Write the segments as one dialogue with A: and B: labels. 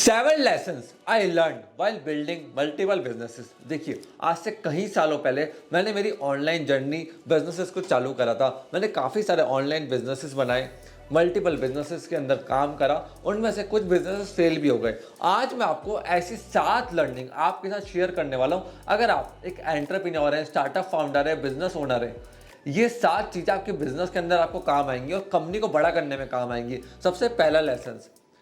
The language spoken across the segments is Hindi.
A: 7 lessons I learn while building multiple businesses. देखिए, आज से कई सालों पहले मैंने मेरी ऑनलाइन जर्नी बिजनेसेस को चालू करा था। मैंने काफ़ी सारे ऑनलाइन बिजनेसेस बनाए, मल्टीपल बिजनेसेस के अंदर काम करा, उनमें से कुछ बिजनेसेस फेल भी हो गए। आज मैं आपको ऐसी 7 लर्निंग आपके साथ शेयर करने वाला हूँ। अगर आप एक एंटरप्रेन्योर है, स्टार्टअप फाउंडर है, बिजनेस ओनर है, ये 7 चीज़ें आपके बिजनेस के अंदर आपको काम आएंगी और कंपनी को बड़ा करने में काम आएंगी। सबसे पहला lesson,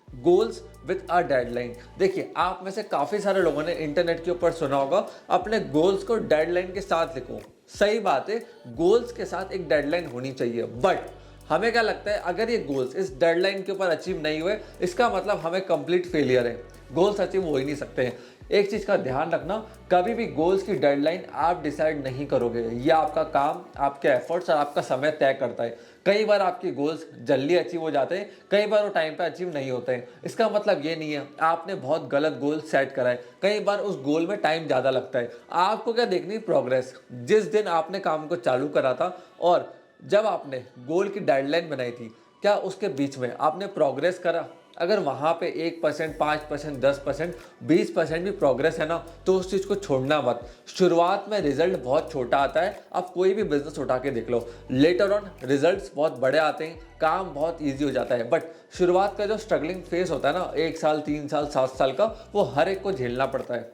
A: goals with a deadline. देखिए, आप में से काफ़ी सारे लोगों ने इंटरनेट के ऊपर सुना होगा, अपने गोल्स को डेडलाइन के साथ लिखो। सही बात है, गोल्स के साथ एक डेडलाइन होनी चाहिए, बट हमें क्या लगता है, अगर ये गोल्स इस डेडलाइन के ऊपर अचीव नहीं हुए, इसका मतलब हमें कंप्लीट फेलियर है, गोल्स अचीव हो ही नहीं सकते हैं। एक चीज़ का ध्यान रखना, कभी भी गोल्स की डेडलाइन आप डिसाइड नहीं करोगे। ये आपका काम, आपके एफर्ट्स और आपका समय तय करता है। कई बार आपके गोल्स जल्दी अचीव हो जाते हैं, कई बार वो टाइम पे अचीव नहीं होते हैं। इसका मतलब ये नहीं है आपने बहुत गलत गोल सेट करा है, कई बार उस गोल में टाइम ज़्यादा लगता है। आपको क्या देखनी, प्रोग्रेस। जिस दिन आपने काम को चालू करा था और जब आपने गोल की डेडलाइन बनाई थी, क्या उसके बीच में आपने प्रोग्रेस करा? अगर वहाँ पे 1%, 5%, 10%, 20% भी प्रोग्रेस है ना, तो उस चीज़ को छोड़ना मत। शुरुआत में रिजल्ट बहुत छोटा आता है, आप कोई भी बिजनेस उठा के देख लो, लेटर ऑन रिजल्ट्स बहुत बड़े आते हैं, काम बहुत ईजी हो जाता है। बट शुरुआत का जो स्ट्रगलिंग फेस होता है ना, 1 साल, 3 साल, 7 साल का, वो हर एक को झेलना पड़ता है।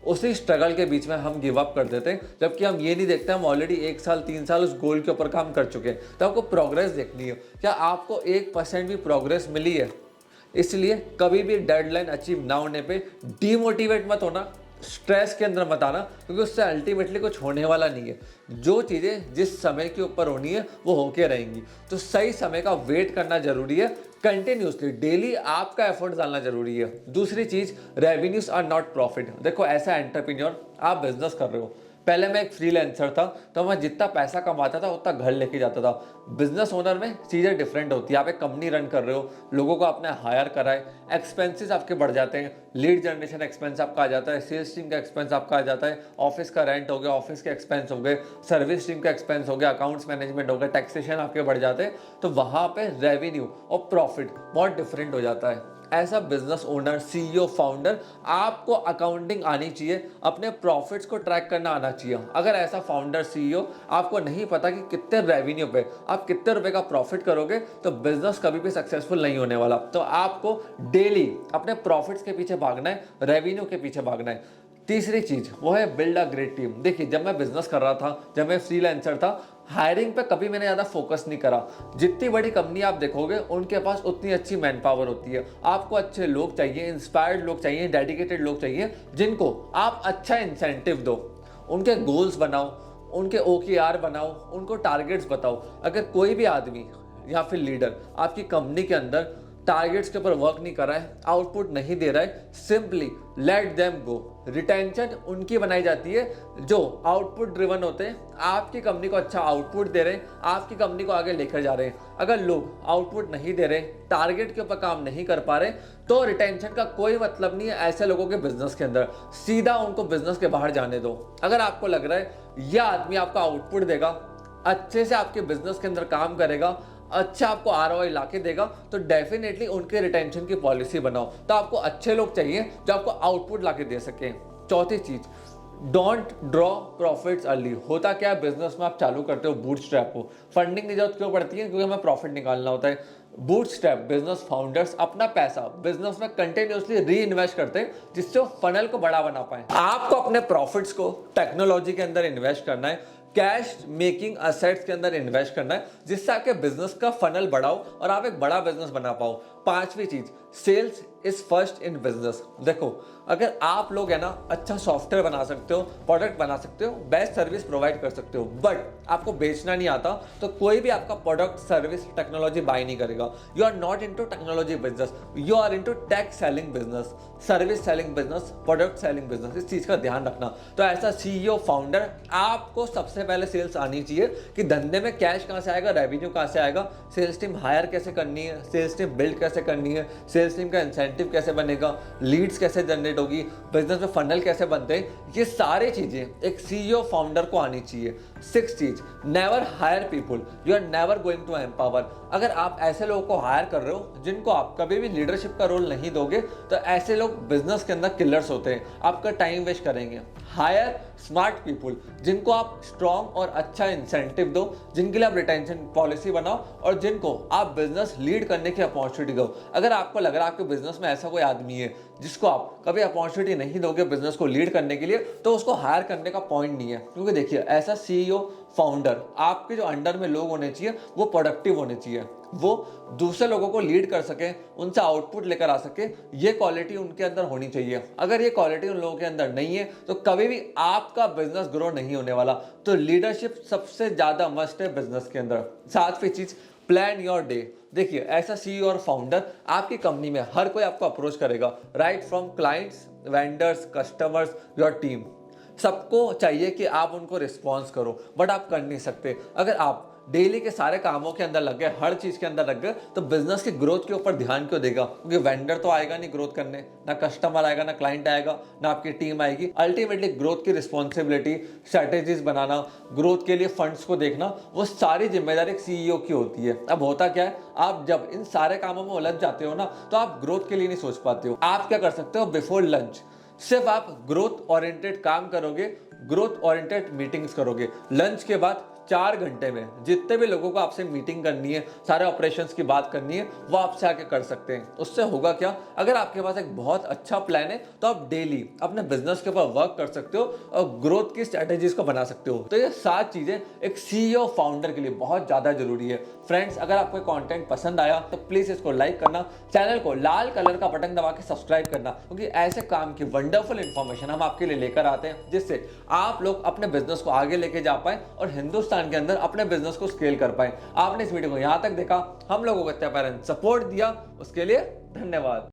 A: उसी स्ट्रगल के बीच में हम गिव अप कर देते हैं, जबकि हम ये नहीं देखते हम ऑलरेडी 1 साल, 3 साल उस गोल के ऊपर काम कर चुके हैं। तो आपको प्रोग्रेस देखनी है। क्या आपको 1% भी प्रोग्रेस मिली है? इसलिए कभी भी डेडलाइन अचीव ना होने पे डीमोटिवेट मत होना, स्ट्रेस के अंदर मत आना, क्योंकि उससे अल्टीमेटली कुछ होने वाला नहीं है। जो चीज़ें जिस समय के ऊपर होनी है वो होके रहेंगी। तो सही समय का वेट करना जरूरी है, कंटिन्यूसली डेली आपका एफर्ट डालना जरूरी है। दूसरी चीज़, रेवेन्यूज आर नॉट प्रॉफिट। देखो, ऐसा एंटरप्रेन्योर, आप बिजनेस कर रहे हो, पहले मैं एक फ्रीलांसर था, तो मैं जितना पैसा कमाता था उतना घर लेके जाता था। बिजनेस ओनर में चीज़ें डिफरेंट होती है। आप एक कंपनी रन कर रहे हो, लोगों को आपने हायर करा है, एक्सपेंसेस आपके बढ़ जाते हैं। लीड जनरेशन एक्सपेंस आपका आ जाता है, सेल्स टीम का एक्सपेंस आपका आ जाता है, ऑफिस का रेंट हो गया, ऑफिस के एक्सपेंस हो गए, सर्विस टीम का एक्सपेंस हो गया, अकाउंट्स मैनेजमेंट हो गया, टैक्सेशन आपके बढ़ जाते हैं। तो वहाँ पे रेवेन्यू और प्रॉफिट बहुत डिफरेंट हो जाता है। ऐसा बिजनेस ओनर, सीईओ, फाउंडर, आपको अकाउंटिंग आनी चाहिए, अपने प्रॉफिट्स को ट्रैक करना आना चाहिए। अगर ऐसा फाउंडर, सीईओ आपको नहीं पता कि कितने रेवेन्यू पे आप कितने रुपए का प्रॉफिट करोगे, तो बिजनेस कभी भी सक्सेसफुल नहीं होने वाला। तो आपको डेली अपने प्रॉफिट्स के पीछे भागना है, रेवेन्यू के पीछे भागना है। तीसरी चीज वो है बिल्ड अ ग्रेट टीम। देखिए, जब मैं बिजनेस कर रहा था, जब मैं फ्रीलांसर था, हायरिंग पे कभी मैंने ज़्यादा फोकस नहीं करा। जितनी बड़ी कंपनी आप देखोगे, उनके पास उतनी अच्छी मैन पावर होती है। आपको अच्छे लोग चाहिए, इंस्पायर्ड लोग चाहिए, डेडिकेटेड लोग चाहिए, जिनको आप अच्छा इंसेंटिव दो, उनके गोल्स बनाओ, उनके OKR बनाओ, उनको टारगेट्स बताओ। अगर कोई भी आदमी या फिर लीडर आपकी कंपनी के अंदर टारगेट्स के ऊपर वर्क नहीं कर रहा है, आउटपुट नहीं दे रहा है, simply let them go. Retention उनकी बनाई जाती है जो आउटपुट ड्रिवन होते हैं, आपकी कंपनी को अच्छा आउटपुट दे रहे हैं, आपकी कंपनी को आगे लेकर जा रहे हैं। अगर लोग आउटपुट नहीं दे रहे, टारगेट के ऊपर काम नहीं कर पा रहे, तो रिटेंशन का कोई मतलब नहीं है ऐसे लोगों के बिजनेस के अंदर। सीधा उनको बिजनेस के बाहर जाने दो। अगर आपको लग रहा है यह आदमी आपका आउटपुट देगा, अच्छे से आपके बिजनेस के अंदर काम करेगा, अच्छा आपको ROI लाके देगा, तो डेफिनेटली उनके रिटेंशन की पॉलिसी बनाओ। तो आपको अच्छे लोग चाहिए जो आपको आउटपुट लाके दे सकें। चौथी चीज, डोंट ड्रॉ प्रॉफिट्स अर्ली। होता क्या है, बिजनेस में आप चालू करते हो बूटस्ट्रैप को, फंडिंग की जरूरत क्यों पड़ती है? क्योंकि हमें प्रॉफिट निकालना होता है। बूटस्ट्रैप बिजनेस फाउंडर्स अपना पैसा बिजनेस में कंटिन्यूसली री इन्वेस्ट करते हैं, जिससे वो फनल को बड़ा बना पाए। आपको अपने प्रॉफिट्स को टेक्नोलॉजी के अंदर इन्वेस्ट करना है, कैश मेकिंग असेट्स के अंदर इन्वेस्ट करना है, जिससे आपके बिजनेस का फनल बढ़ाओ और आप एक बड़ा बिजनेस बना पाओ। पांचवी चीज, sales is first in business. देखो, अगर आप लोग है ना अच्छा सॉफ्टवेयर बना सकते हो, प्रोडक्ट बना सकते हो, बेस्ट सर्विस प्रोवाइड कर सकते हो, बट आपको बेचना नहीं आता, तो कोई भी आपका प्रोडक्ट, सर्विस, टेक्नोलॉजी बाय नहीं करेगा। You are not into technology business, you are into tech selling business, service selling business, product selling business. इस चीज का ध्यान रखना। तो ऐसा सीईओ, फाउंडर, आपको सबसे पहले सेल्स आनी चाहिए कि धंधे में कैश कहां से आएगा, रेवेन्यू कहां से आएगा, सेल्स टीम हायर कैसे करनी है, सेल्स टीम बिल्ड कैसे करनी है, सेल्स टीम का इंसेंटिव कैसे बनेगा, लीड्स कैसे जनरेट होगी, बिजनेस में फनल कैसे बनते हैं। ये सारी चीजें एक सीईओ, फाउंडर को आनी चाहिए। सिक्स चीज, never hire people you are never going to empower. अगर आप ऐसे लोगों को हायर कर रहे हो जिनको आप कभी भी लीडरशिप का रोल नहीं दोगे तो ऐसे लोग बिजनेस के अंदर किलर्स होते हैं, आपका टाइम वेस्ट करेंगे। हायर स्मार्ट पीपल, जिनको आप स्ट्रॉन्ग और अच्छा इंसेंटिव दो, जिनके लिए आप रिटेंशन पॉलिसी बनाओ और जिनको आप बिजनेस लीड करने की अपॉर्चुनिटी दो। अगर आपको लग रहा है आपके बिजनेस में ऐसा कोई आदमी है जिसको आप कभी अपॉर्चुनिटी नहीं दोगे बिजनेस को लीड करने के लिए, तो उसको हायर करने का पॉइंट नहीं है। क्योंकि देखिए, ऐसा सीईओ फाउंडर, आपके जो अंडर में लोग होने चाहिए वो प्रोडक्टिव होने चाहिए, वो दूसरे लोगों को लीड कर सके, उनसे आउटपुट लेकर आ सके, ये क्वालिटी उनके अंदर होनी चाहिए। अगर ये क्वालिटी उन लोगों के अंदर नहीं है तो कभी भी आपका बिजनेस ग्रो नहीं होने वाला। तो लीडरशिप सबसे ज्यादा मस्ट है बिजनेस के अंदर। सातवीं चीज, प्लान योर डे। देखिए, ऐसा सीईओ और फाउंडर आपकी कंपनी में हर कोई आपको अप्रोच करेगा, right from clients, vendors, customers, your team. सबको चाहिए कि आप उनको रिस्पॉन्स करो, बट आप कर नहीं सकते। अगर आप डेली के सारे कामों के अंदर लग गए, हर चीज के अंदर लग गए, तो बिजनेस की ग्रोथ के ऊपर ध्यान क्यों देगा? क्योंकि वेंडर तो आएगा नहीं ग्रोथ करने, ना कस्टमर आएगा, ना क्लाइंट आएगा, ना आपकी टीम आएगी। अल्टीमेटली ग्रोथ की रिस्पॉन्सिबिलिटी, स्ट्रैटेजीज बनाना, ग्रोथ के लिए फंड्स को देखना, वो सारी जिम्मेदारी एक सीईओ की होती है। अब होता क्या है, आप जब इन सारे कामों में उलझ जाते हो ना, तो आप ग्रोथ के लिए नहीं सोच पाते हो। आप क्या कर सकते हो? बिफोर लंच सिर्फ आप ग्रोथ ओरिएंटेड काम करोगे, ग्रोथ ओरिएंटेड मीटिंग्स करोगे। लंच के बाद 4 घंटे में जितने भी लोगों को आपसे मीटिंग करनी है, सारे ऑपरेशंस की बात करनी है, वो आपसे आके कर सकते हैं। उससे होगा क्या, अगर आपके पास एक बहुत अच्छा प्लान है तो आप डेली अपने बिजनेस के ऊपर वर्क कर सकते हो और ग्रोथ की स्ट्रैटेजीज को बना सकते हो। तो ये 7 चीजें एक सीईओ फाउंडर के लिए बहुत ज्यादा जरूरी है। फ्रेंड्स, अगर आपको कंटेंट पसंद आया तो प्लीज इसको लाइक करना, चैनल को लाल कलर का बटन दबा के सब्सक्राइब करना, क्योंकि ऐसे काम की वंडरफुल इंफॉर्मेशन हम आपके लिए लेकर आते हैं, जिससे आप लोग अपने बिजनेस को आगे लेके जा पाए और हिंदुस्तान के अंदर अपने बिजनेस को स्केल कर पाए। आपने इस वीडियो को यहां तक देखा, हम लोगों को इतना सपोर्ट दिया, उसके लिए धन्यवाद।